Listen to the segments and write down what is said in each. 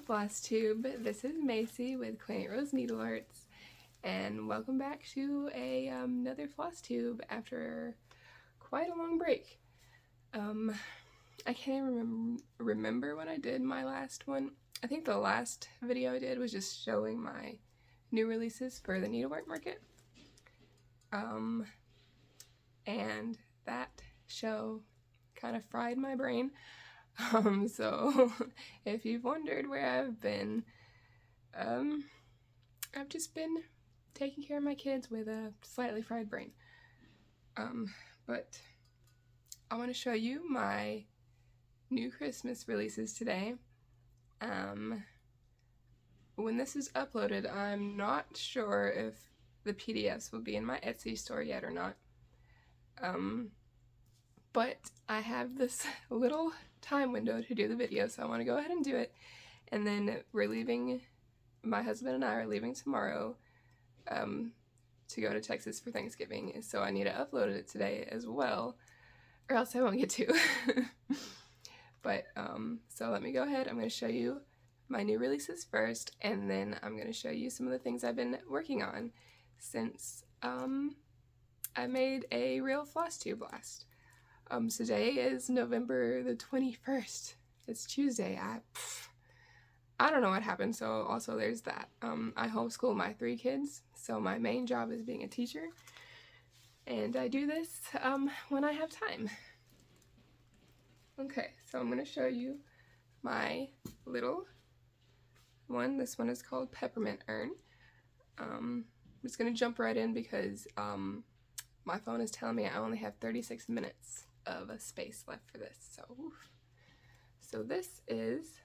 Flosstube. This is Macy with Quaint Rose Needle Arts, and welcome back to another Flosstube after quite a long break. I can't remember when I did my last one. I think the last video I did was just showing my new releases for the needlework market. And that show kind of fried my brain. So if you've wondered where I've been, I've just been taking care of my kids with a slightly fried brain. But I want to show you my new Christmas releases today. When this is uploaded, I'm not sure if the PDFs will be in my Etsy store yet or not. But I have this little time window to do the video, so I want to go ahead and do it. And then my husband and I are leaving tomorrow to go to Texas for Thanksgiving, so I need to upload it today as well, or else I won't get to. But so let me go ahead. I'm going to show you my new releases first, and then I'm going to show you some of the things I've been working on since I made a real Flosstube last. Today is November the 21st. It's Tuesday. I don't know what happened, so also there's that. I homeschool my 3 kids, so my main job is being a teacher, and I do this when I have time. Okay, so I'm going to show you my little one. This one is called Peppermint Urn. I'm just going to jump right in because my phone is telling me I only have 36 minutes of a space left for this. So this is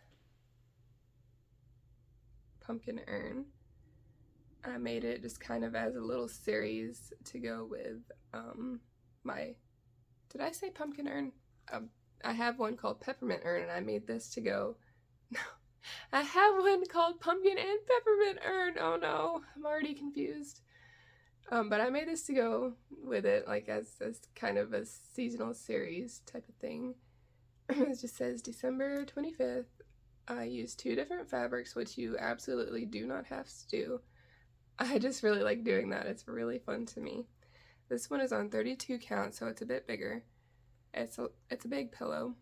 Pumpkin Urn. I made it just kind of as a little series to go with did I say Pumpkin Urn? I have one called Peppermint Urn, and I made this to go, no, I have one called Pumpkin and Peppermint Urn. Oh no, I'm already confused. But I made this to go with it, like as kind of a seasonal series type of thing. It just says December 25th. I used 2 different fabrics, which you absolutely do not have to do. I just really like doing that. It's really fun to me. This one is on 32 count, so it's a bit bigger. It's a big pillow.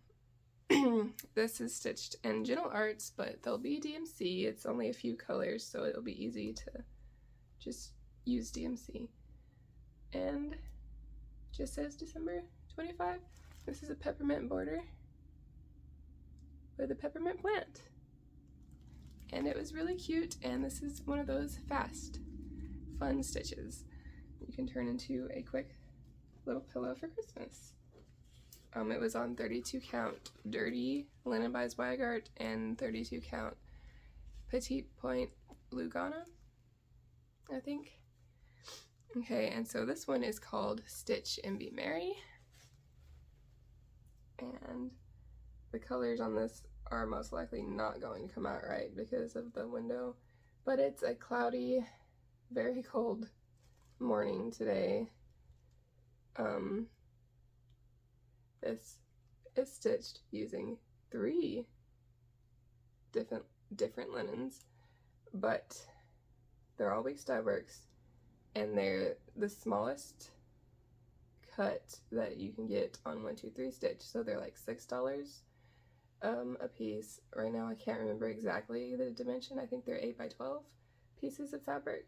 This is stitched in Gentle Arts, but they'll be DMC. It's only a few colors, so it'll be easy to just use DMC. And just says December 25. This is a peppermint border with a peppermint plant. And it was really cute, and this is one of those fast, fun stitches you can turn into a quick little pillow for Christmas. It was on 32 count Dirty Linen by Zweigart and 32 count Petite Point Lugana, I think. Okay, and so this one is called Stitch and Be Merry. And the colors on this are most likely not going to come out right because of the window. But it's a cloudy, very cold morning today. This is stitched using 3 different linens, but they're all weeks dye works, and they're the smallest cut that you can get on 1, 2, 3 stitch, so they're like $6 a piece. Right now I can't remember exactly the dimension. I think they're 8 by 12 pieces of fabric,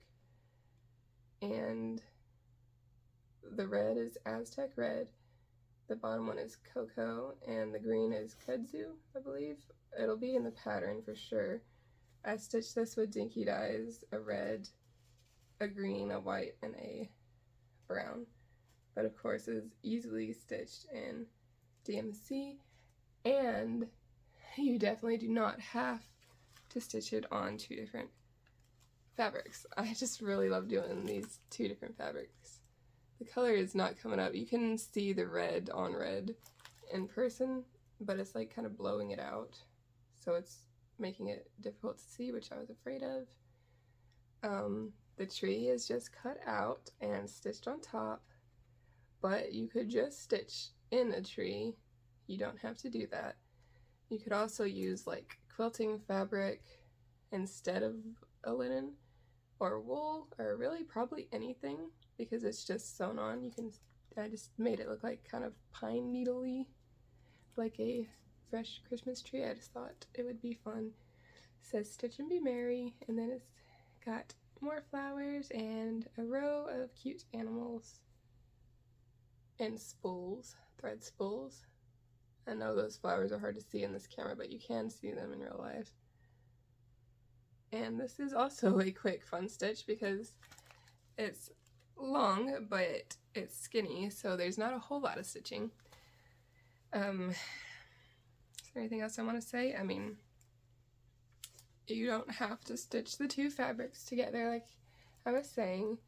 and the red is Aztec Red, the bottom one is Cocoa, and the green is Kudzu, I believe. It'll be in the pattern for sure. I stitched this with dinky dyes, a red, a green, a white, and a brown. But of course it is easily stitched in DMC, and you definitely do not have to stitch it on 2 different fabrics. I just really love doing these 2 different fabrics. The color is not coming up. You can see the red on red in person, but it's like kind of blowing it out, so it's making it difficult to see, which I was afraid of. The tree is just cut out and stitched on top, but you could just stitch in a tree. You don't have to do that. You could also use like quilting fabric instead of a linen or wool, or really probably anything, because it's just sewn on. I just made it look like kind of pine needle-y, like a fresh Christmas tree. I just thought it would be fun. It says Stitch and Be Merry, and then it's got more flowers and a row of cute animals and spools, thread spools. I know those flowers are hard to see in this camera, but you can see them in real life. And this is also a quick fun stitch because it's long, but it's skinny, so there's not a whole lot of stitching. Is there anything else I want to say? I mean, you don't have to stitch the two fabrics together like I was saying.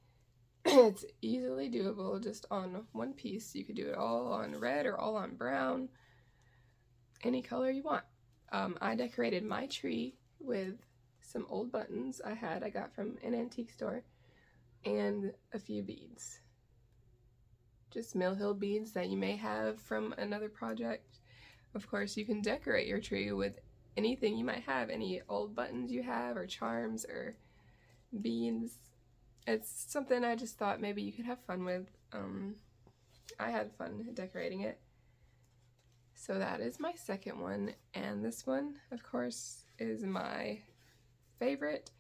It's easily doable just on one piece. You could do it all on red or all on brown, any color you want. I decorated my tree with some old buttons I got from an antique store, and a few beads. Just Mill Hill beads that you may have from another project. Of course, you can decorate your tree with anything you might have, any old buttons you have, or charms, or beads. It's something I just thought maybe you could have fun with. I had fun decorating it. So that is my second one, and this one, of course, is my favorite,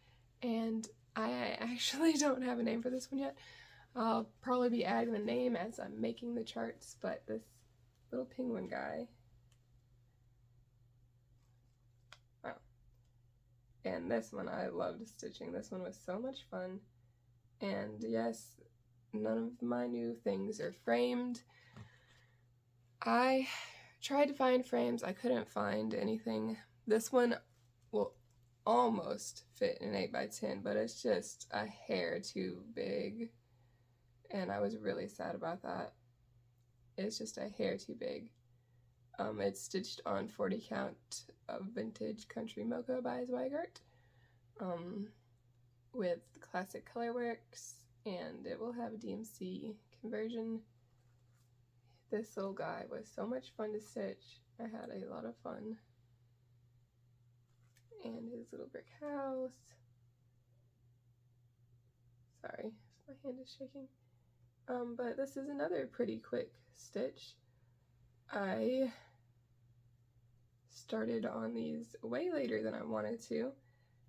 and I actually don't have a name for this one yet. I'll probably be adding the name as I'm making the charts, but this little penguin guy. Wow. And this one I loved stitching. This one was so much fun. And yes, none of my new things are framed. I tried to find frames. I couldn't find anything. This one will almost fit in 8x10, but it's just a hair too big, and I was really sad about that. It's just a hair too big. It's stitched on 40 count of Vintage Country Mocha by Zweigart, with classic colorworks, and it will have a DMC conversion. This little guy was so much fun to stitch. I had a lot of fun. And his little brick house. Sorry, my hand is shaking. But this is another pretty quick stitch. I started on these way later than I wanted to.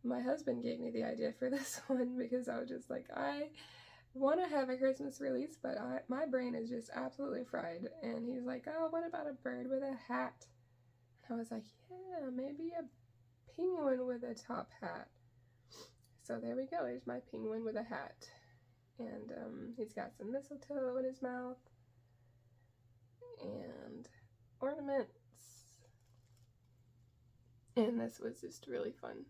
My husband gave me the idea for this one because I was just like, I want to have a Christmas release, but my brain is just absolutely fried. And he's like, oh, what about a bird with a hat? And I was like, yeah, maybe a penguin with a top hat. So there we go, here's my penguin with a hat. And he's got some mistletoe in his mouth. And ornaments. And this was just really fun.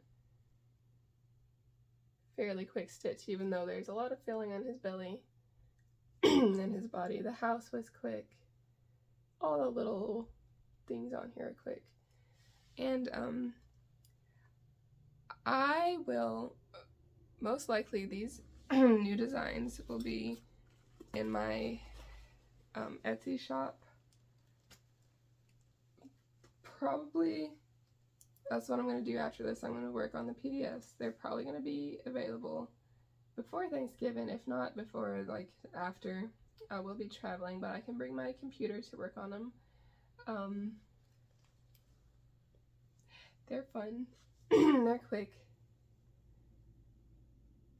Fairly quick stitch, even though there's a lot of filling on his belly and his body. The house was quick. All the little things on here are quick. And I will, most likely these new designs will be in my Etsy shop. Probably, that's what I'm going to do after this. I'm going to work on the PDFs. They're probably going to be available before Thanksgiving, if not before, like, after. I will be traveling, but I can bring my computer to work on them. They're fun. They're quick.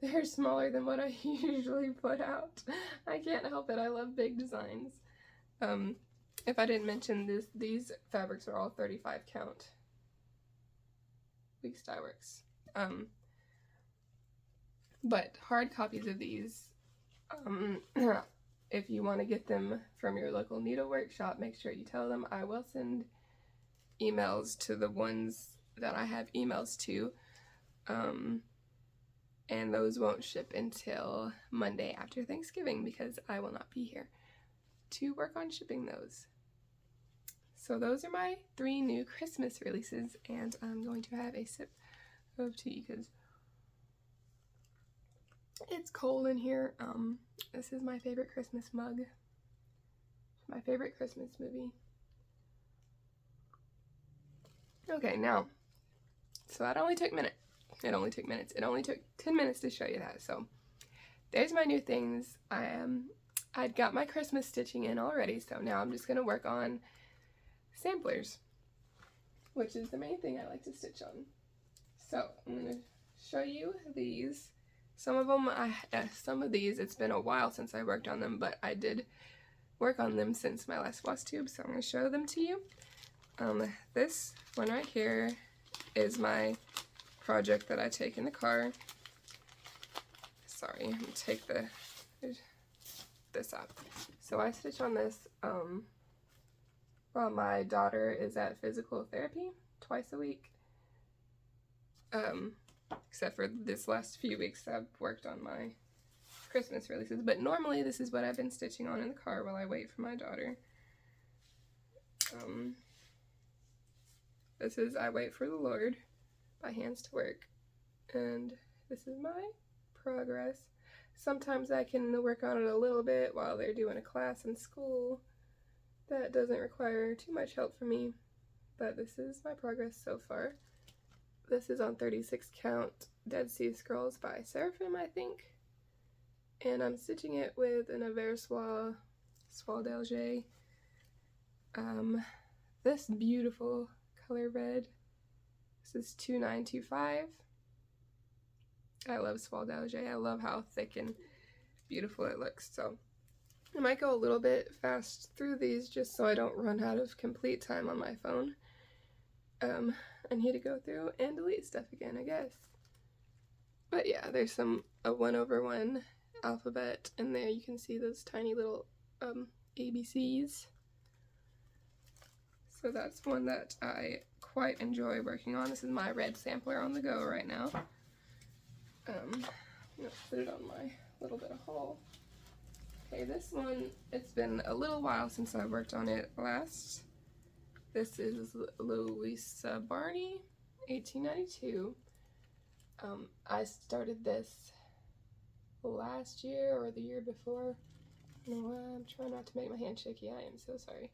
They're smaller than what I usually put out. I can't help it. I love big designs. If I didn't mention these fabrics are all 35 count. Week Dye Works. But hard copies of these, if you want to get them from your local needle workshop, make sure you tell them. I will send emails to the ones that I have emails to, and those won't ship until Monday after Thanksgiving because I will not be here to work on shipping those. So those are my 3 new Christmas releases, and I'm going to have a sip of tea because it's cold in here. This is my favorite Christmas mug. My favorite Christmas movie. Okay, now, so that only took a minute. it only took minutes. It only took 10 minutes to show you that. So there's my new things. I'd got my Christmas stitching in already, so now I'm just going to work on samplers, which is the main thing I like to stitch on. So I'm going to show you these. Some of them, some of these, it's been a while since I worked on them, but I did work on them since my last Flosstube, so I'm going to show them to you. This one right here is my project that I take in the car. Sorry, I'm going to take this up. So I stitch on this while my daughter is at physical therapy twice a week. Except for this last few weeks I've worked on my Christmas releases, but normally this is what I've been stitching on in the car while I wait for my daughter. This is I Wait for the Lord by Hands to Work, and this is my progress. Sometimes I can work on it a little bit while they're doing a class in school. That doesn't require too much help from me, but this is my progress so far. This is on 36 count Dead Sea Scrolls by Seraphim, I think. And I'm stitching it with an Aversois Soie d'Alger. This beautiful color red. This is 2925. I love Soie d'Alger. I love how thick and beautiful it looks. So I might go a little bit fast through these just so I don't run out of complete time on my phone. I need to go through and delete stuff again, I guess. But yeah, there's a 1/1 alphabet in there. You can see those tiny little ABCs. So that's one that I quite enjoy working on. This is my red sampler on the go right now. I'm gonna put it on my little bit of haul. Okay, this one, it's been a little while since I worked on it last. This is Louisa Barney, 1892. I started this last year or the year before. No, I'm trying not to make my hand shaky. I am so sorry.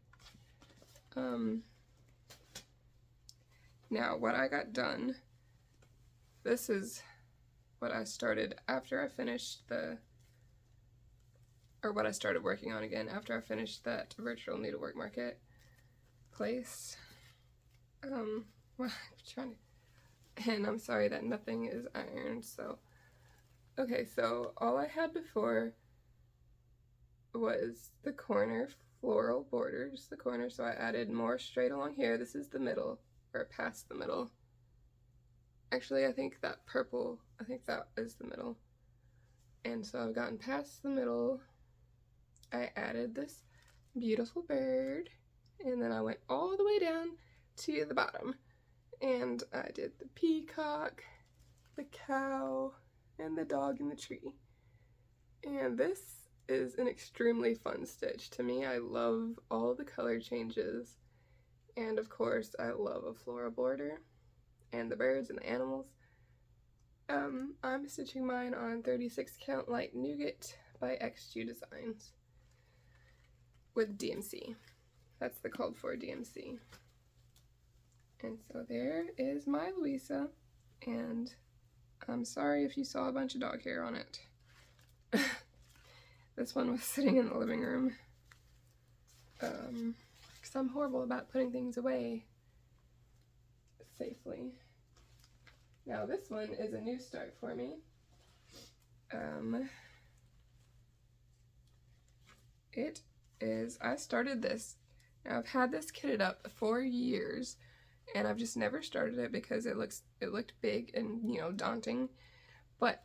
Now, what I got done, this is what I started after I finished what I started working on again after I finished that virtual needlework market place. Well, I'm trying to, and I'm sorry that nothing is ironed, so. Okay, so all I had before was the corner floral border, just the corner, so I added more straight along here. This is the middle, or past the middle. Actually, I think that purple, I think that is the middle. And so I've gotten past the middle. I added this beautiful bird, and then I went all the way down to the bottom. And I did the peacock, the cow, and the dog in the tree. And this is an extremely fun stitch to me. I love all the color changes. And of course, I love a floral border and the birds and the animals. I'm stitching mine on 36 count light nougat by XG Designs with DMC. That's the called for DMC. And so there is my Louisa, and I'm sorry if you saw a bunch of dog hair on it. This one was sitting in the living room, because I'm horrible about putting things away safely. Now this one is a new start for me. It is, I started this, now I've had this kitted up for years, and I've just never started it because it looked big and, you know, daunting. But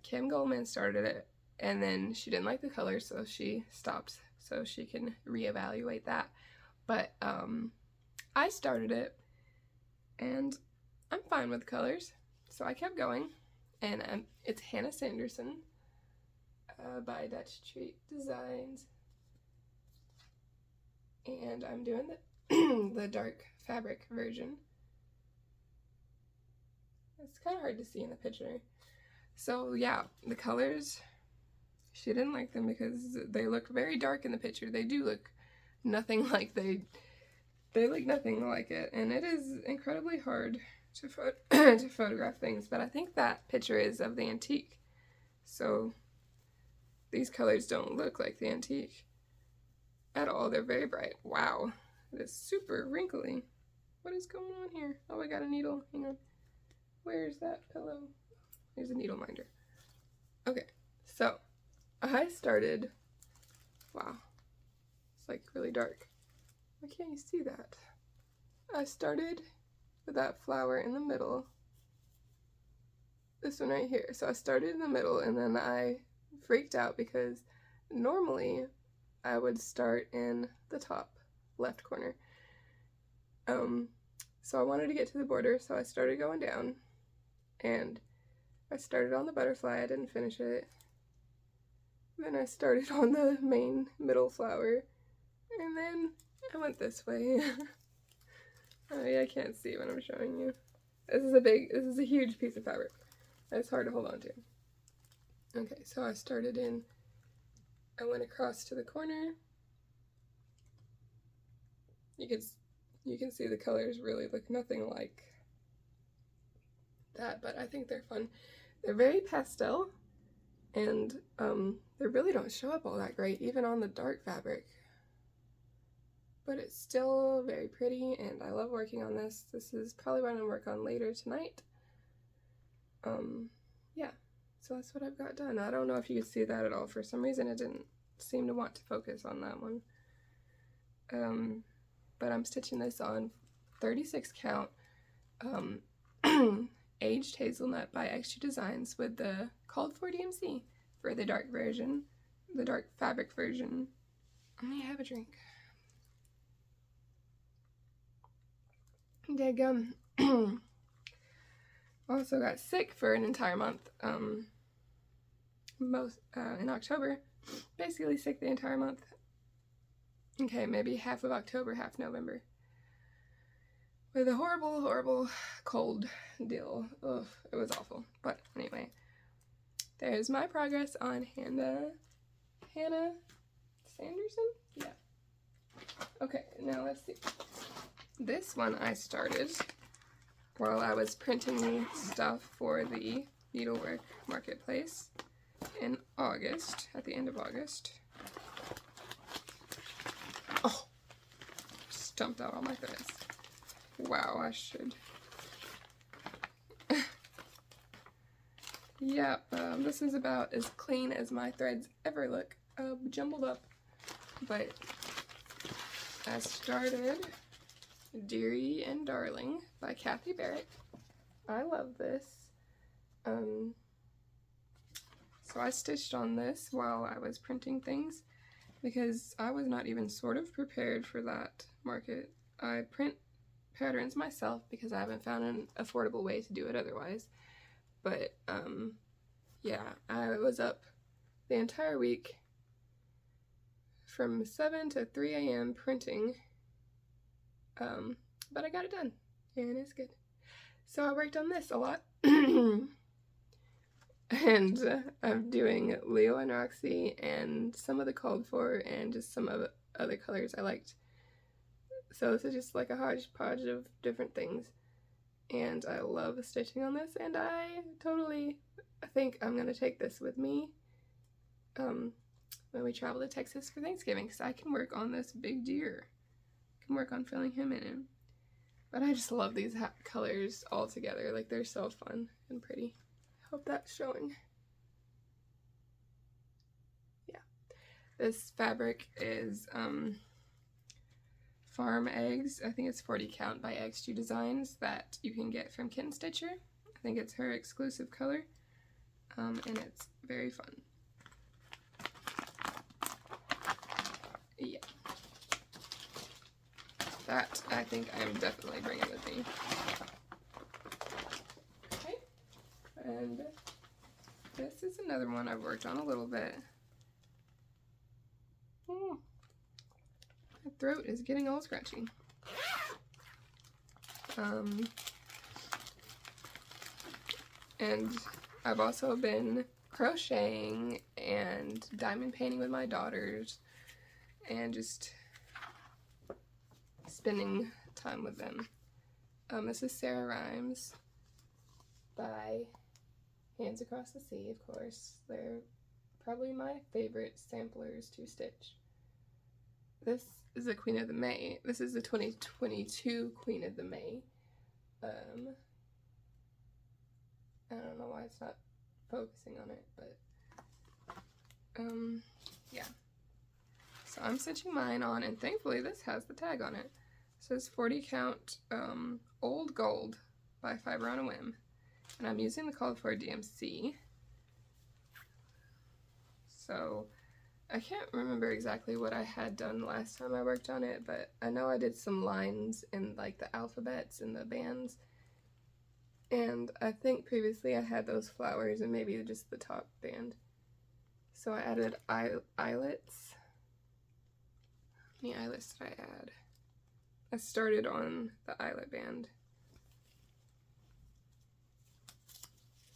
Kim Goldman started it, and then she didn't like the colors, so she stopped so she can reevaluate that. But I started it, and I'm fine with the colors, so I kept going. And it's Hannah Sanderson by Dutch Treat Designs, and I'm doing the dark fabric version. It's kind of hard to see in the picture. So yeah, the colors, she didn't like them because they look very dark in the picture. They do look nothing like they look nothing like it, and it is incredibly hard to photograph things, but I think that picture is of the antique. So these colors don't look like the antique at all. They're very bright. Wow, it is super wrinkly. What is going on here? Oh, I got a needle. Hang on. Where's that pillow? There's a needle minder. Okay, so I started, wow, it's like really dark. Why can't you see that? I started with that flower in the middle. This one right here. So I started in the middle and then I freaked out because normally I would start in the top left corner. So I wanted to get to the border, so I started going down and I started on the butterfly. I didn't finish it. Then I started on the main middle flower and then I went this way. Oh yeah, I can't see when I'm showing you. This is a huge piece of fabric. It's hard to hold on to. Okay, so I went across to the corner. You can see the colors really look nothing like that, but I think they're fun. They're very pastel, and they really don't show up all that great, even on the dark fabric. But it's still very pretty, and I love working on this. This is probably what I'm gonna work on later tonight. Yeah, so that's what I've got done. I don't know if you could see that at all. For some reason, it didn't seem to want to focus on that one. But I'm stitching this on 36 count aged hazelnut by Extra Designs with the called for DMC for the dark version, the dark fabric version. Let me have a drink. Daggum. Also got sick for an entire month. In October, basically sick the entire month. Okay, maybe half of October, half November. With a horrible, horrible cold deal. Ugh, it was awful. But anyway, there's my progress on Hannah Sanderson? Yeah. Okay, now let's see. This one I started while I was printing stuff for the needlework marketplace in August, at the end of August. Oh, stumped out all my threads. Wow, I should. Yeah, this is about as clean as my threads ever look, jumbled up. But I started Deary and Darling by Kathy Barrett. I love this. So I stitched on this while I was printing things because I was not even sort of prepared for that market. I print patterns myself because I haven't found an affordable way to do it otherwise. But yeah, I was up the entire week from 7 to 3 a.m. printing, but I got it done and it's good. So I worked on this a lot. And I'm doing Leo and Roxy and some of the called for and just some of other colors I liked. So this is just like a hodgepodge of different things. And I love stitching on this, and I think I'm going to take this with me when we travel to Texas for Thanksgiving, because I can work on this big deer. I can work on filling him in. But I just love these colors all together. Like, they're so fun and pretty. Hope that's showing. Yeah. This fabric is Farm Eggs. I think it's 40 count by Extra Designs that you can get from Kitten Stitcher. I think it's her exclusive color. And it's very fun. Yeah. That I think I'm definitely bringing with me. Okay. And this is another one I've worked on a little bit. Oh, my throat is getting all scratchy. And I've also been crocheting and diamond painting with my daughters and just spending time with them. This is Sarah Rhymes by Hands Across the Sea, of course. They're probably my favorite samplers to stitch. This is the Queen of the May. This is the 2022 Queen of the May. I don't know why it's not focusing on it, but yeah. So I'm stitching mine on, and thankfully this has the tag on it. It says 40 count Old Gold by Fiber on a Whim, and I'm using the called for DMC. So I can't remember exactly what I had done last time I worked on it, but I know I did some lines in like the alphabets and the bands, and I think previously I had those flowers and maybe just the top band. So I added eyelets. How many eyelets did I add? I started on the eyelet band.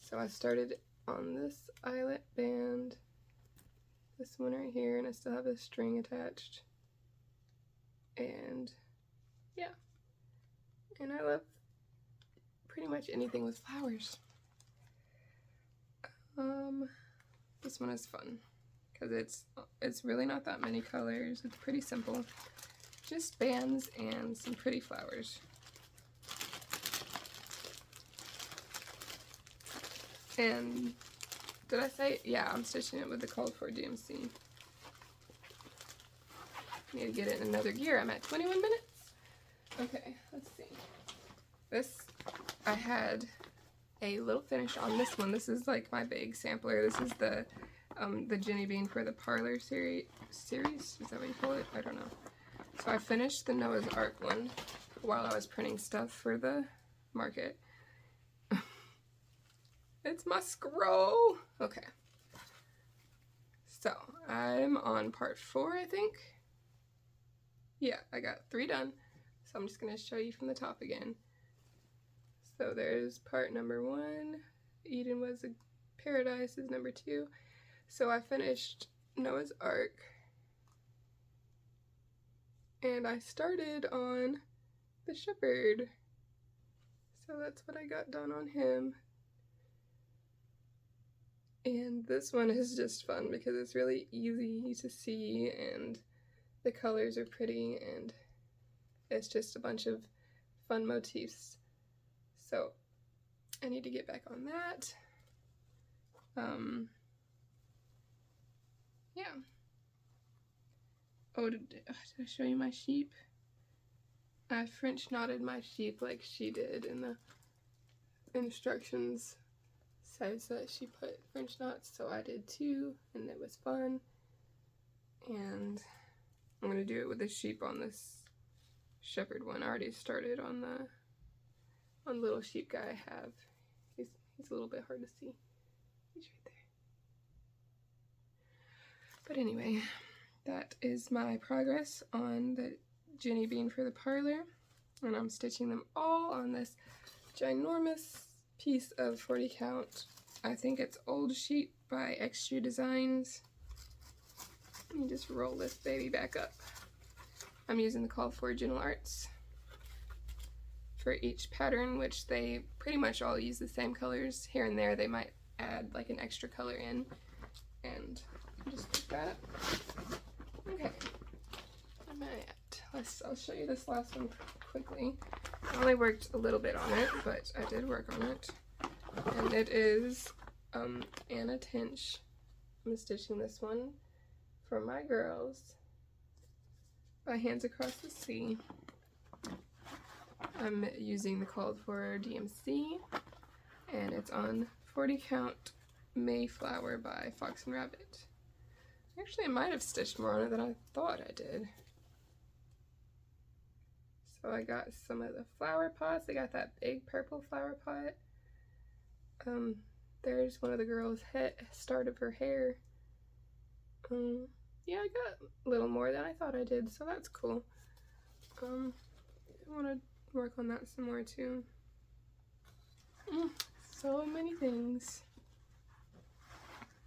So I started on this eyelet band, this one right here, and I still have a string attached. And yeah, and I love pretty much anything with flowers. This one is fun because it's really not that many colors. It's pretty simple, just bands and some pretty flowers. And did I say, yeah, I'm stitching it with the called for DMC. Need to get it in another gear. I'm at 21 minutes. Okay, let's see. This, I had a little finish on this one. This is like my big sampler. This is the Jenny Bean for the Parlor series. Is that what you call it? I don't know. So I finished the Noah's Ark one while I was printing stuff for the market. It's my scroll. Okay. So I'm on part 4, I think. Yeah, I got 3 done. So I'm just gonna show you from the top again. So there's part number 1. Eden was a paradise is number 2. So I finished Noah's Ark. And I started on the shepherd. So that's what I got done on him. And this one is just fun because it's really easy to see and the colors are pretty and it's just a bunch of fun motifs. So I need to get back on that. Yeah. Oh, did I show you my sheep? I French knotted my sheep like she did in the instructions. Says that she put French knots, so I did too, and it was fun. And I'm gonna do it with the sheep on this shepherd one. I already started on the little sheep guy I have. He's a little bit hard to see. He's right there. But anyway, that is my progress on the Jenny Bean for the Parlor, and I'm stitching them all on this ginormous piece of 40 count. I think it's Old Sheep by Extra Designs. Let me just roll this baby back up. I'm using the call for Original Arts for each pattern, which they pretty much all use the same colors. Here and there they might add like an extra color in, and just pick that up. Okay, where am I at? I'll show you this last one quickly. I only worked a little bit on it, but I did work on it. And it is Anna Tinch. I'm stitching this one for my girls by Hands Across the Sea. I'm using the called for DMC, and it's on 40 count Mayflower by Fox and Rabbit. Actually, I might have stitched more on it than I thought I did. So I got some of the flower pots. I got that big purple flower pot. There's one of the girls' start of her hair. Yeah, I got a little more than I thought I did, so that's cool. I want to work on that some more too. So many things.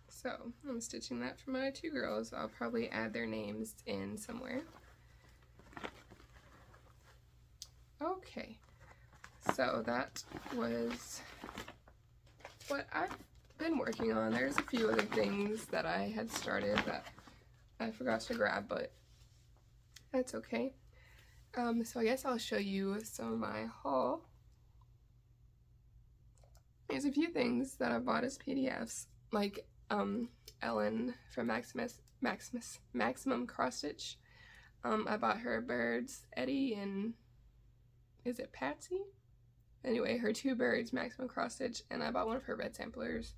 So I'm stitching that for my 2 girls. I'll probably add their names in somewhere. Okay, So that was what I've been working on. There's a few other things that I had started that I forgot to grab, but that's okay. So I guess I'll show you some of my haul. There's a few things that I bought as PDFs, like Ellen from Maximum Cross Stitch. I bought her birds, Eddie and is it Patsy? Anyway, her 2 birds, Maximum Cross Stitch, and I bought one of her red samplers.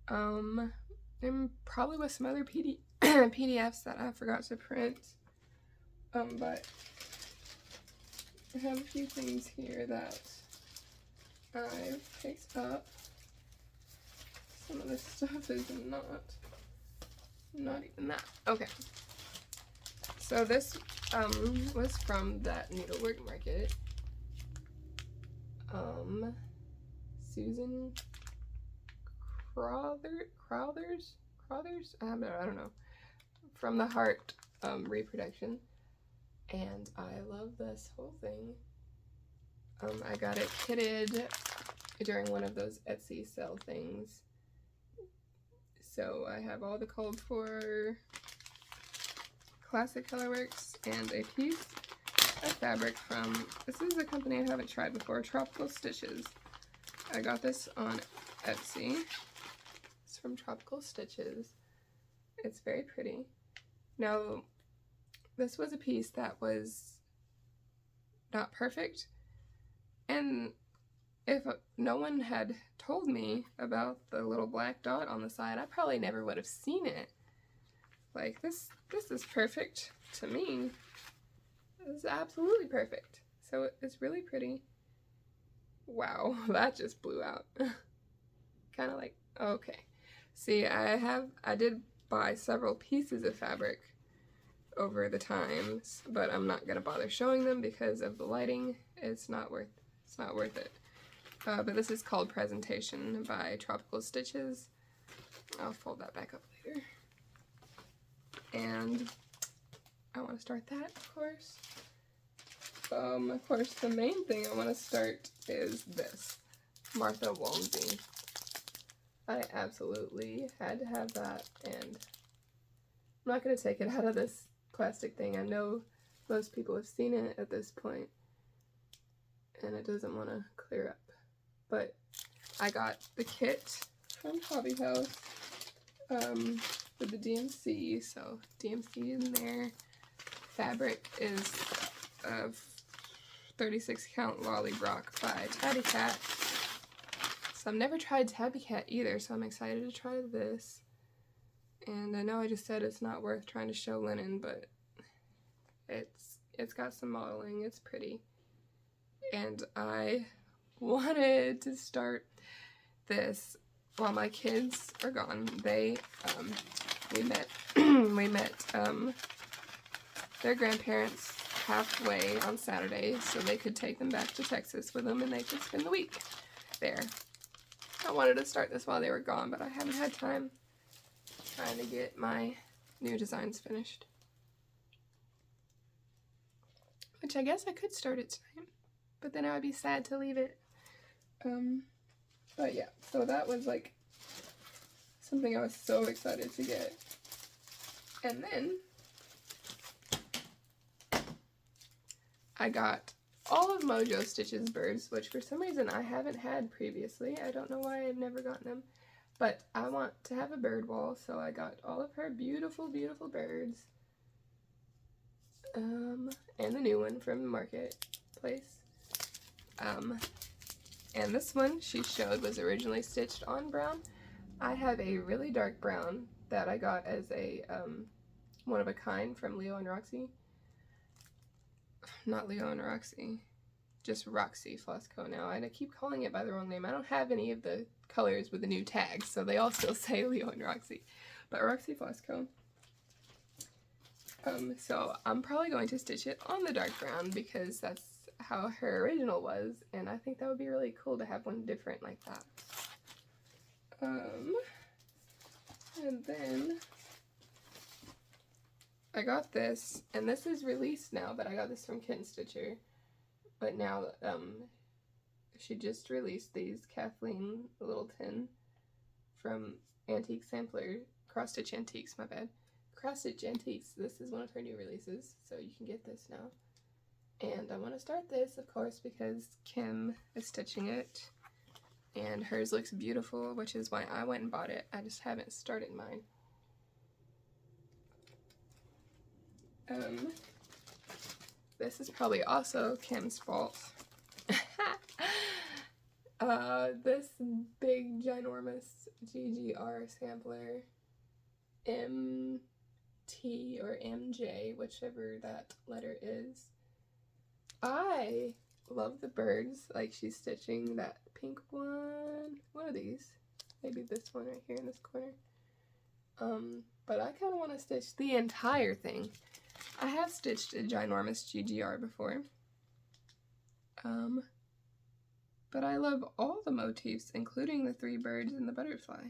And probably with some other PDFs that I forgot to print. But I have a few things here that I picked up. Some of this stuff is not even that. Okay. So this was from that needlework market. Susan Crowthers? I don't know. From the Heart Reproduction. And I love this whole thing. I got it kitted during one of those Etsy sale things. So I have all the called for classic colorworks and a piece of fabric from, this is a company I haven't tried before, Tropical Stitches. I got this on Etsy. It's from Tropical Stitches. It's very pretty. Now, this was a piece that was not perfect, and if no one had told me about the little black dot on the side, I probably never would have seen it. Like, this is perfect to me. This is absolutely perfect. So it's really pretty. Wow, that just blew out. Kind of like, okay. See, I did buy several pieces of fabric over the times, but I'm not gonna bother showing them because of the lighting. It's not worth it. But this is called Presentation by Tropical Stitches. I'll fold that back up later. And I want to start that, of course. Of course, the main thing I want to start is this, Martha Walmsley. I absolutely had to have that, and I'm not going to take it out of this plastic thing. I know most people have seen it at this point, and it doesn't want to clear up. But I got the kit from Hobby House with the DMC, so DMC in there. Fabric is a 36 count Lolly Brock by Tabby Cat. So I've never tried Tabby Cat either, so I'm excited to try this. And I know I just said it's not worth trying to show linen, but it's got some modeling, it's pretty. And I wanted to start this while my kids are gone. We met their grandparents halfway on Saturday so they could take them back to Texas with them and they could spend the week there. I wanted to start this while they were gone, but I haven't had time trying to get my new designs finished. Which I guess I could start it tonight, but then I would be sad to leave it. But yeah, so that was like something I was so excited to get. And then I got all of Mojo Stitch's birds, which for some reason I haven't had previously. I don't know why I've never gotten them, but I want to have a bird wall, so I got all of her beautiful, beautiful birds. And the new one from the marketplace. And this one she showed was originally stitched on brown. I have a really dark brown that I got as a one of a kind from Leo and Roxy. Not Leo and Roxy, just Roxy Flosstube now. And I keep calling it by the wrong name. I don't have any of the colors with the new tags, so they all still say Leo and Roxy. But Roxy Flosstube. So I'm probably going to stitch it on the dark brown because that's how her original was, and I think that would be really cool to have one different like that. And then I got this, and this is released now, but I got this from Kitten Stitcher. But now she just released these Kathleen Littleton from Antique Sampler, Cross Stitch Antiques, my bad. Cross Stitch Antiques, this is one of her new releases, so you can get this now. And I want to start this, of course, because Kim is stitching it, and hers looks beautiful, which is why I went and bought it. I just haven't started mine. This is probably also Kim's fault. This big, ginormous GGR sampler, MT or MJ, whichever that letter is. I love the birds, like she's stitching that pink one. One of these. Maybe this one right here in this corner. But I kind of want to stitch the entire thing. I have stitched a ginormous GGR before. But I love all the motifs, including the 3 birds and the butterfly.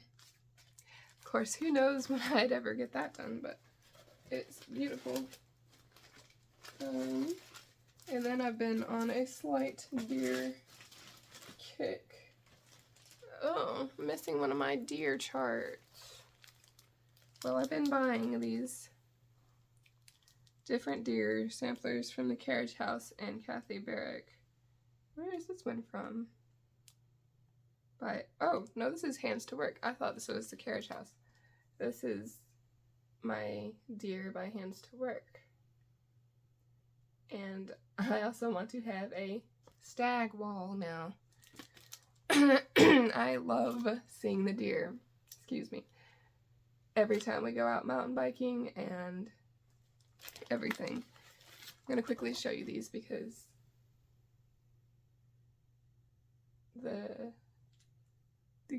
Of course, who knows when I'd ever get that done, but it's beautiful. And then I've been on a slight deer kick. Oh, missing one of my deer charts. Well, I've been buying these different deer samplers from the Carriage House and Kathy Barrick. Where is this one from? Oh, no, this is Hands to Work. I thought this was the Carriage House. This is my deer by Hands to Work. And I also want to have a stag wall now. I love seeing the deer, excuse me, every time we go out mountain biking and everything. I'm going to quickly show you these because the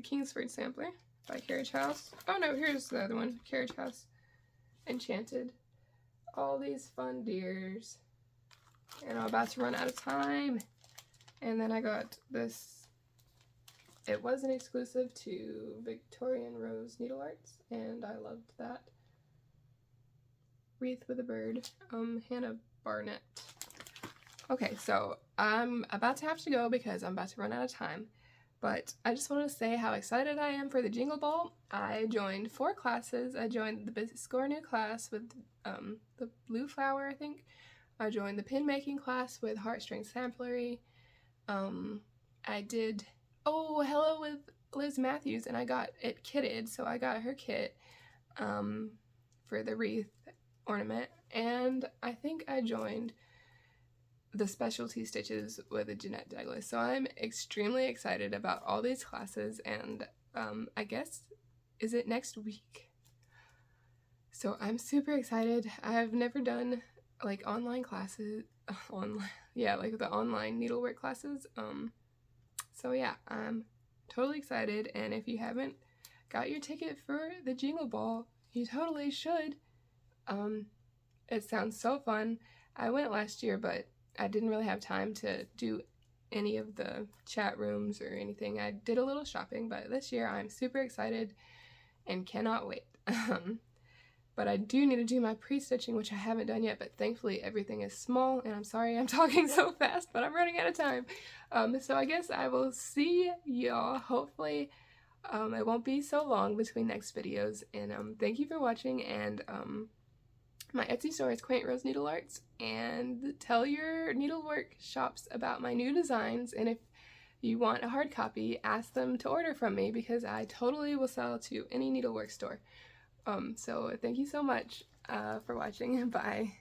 Kingsford sampler by Carriage House. Oh no, here's the other one, Carriage House Enchanted. All these fun deers. And I'm about to run out of time. And then I got this. It wasn't exclusive to Victorian Rose Needle Arts, and I loved that. Wreath with a Bird, Hannah Barnett. Okay, so I'm about to have to go because I'm about to run out of time. But I just want to say how excited I am for the Jingle Ball. I joined 4 classes. I joined the Score New class with the Blue Flower, I think. I joined the pin making class with Heartstring Samplery. I did Hello with Liz Matthews, and I got it kitted, so I got her kit for the wreath ornament. And I think I joined the specialty stitches with Jeanette Douglas. So I'm extremely excited about all these classes, and I guess, is it next week? So I'm super excited. I've never done like online classes, like the online needlework classes. So yeah, I'm totally excited, and if you haven't got your ticket for the Jingle Ball, you totally should. It sounds so fun. I went last year, but I didn't really have time to do any of the chat rooms or anything. I did a little shopping, but this year I'm super excited and cannot wait. But I do need to do my pre-stitching, which I haven't done yet, but thankfully everything is small, and I'm sorry I'm talking so fast, but I'm running out of time. So I guess I will see y'all. Hopefully it won't be so long between next videos, and thank you for watching, and my Etsy store is Quaint Rose Needle Arts, and tell your needlework shops about my new designs, and if you want a hard copy, ask them to order from me, because I totally will sell to any needlework store. So thank you so much for watching. Bye.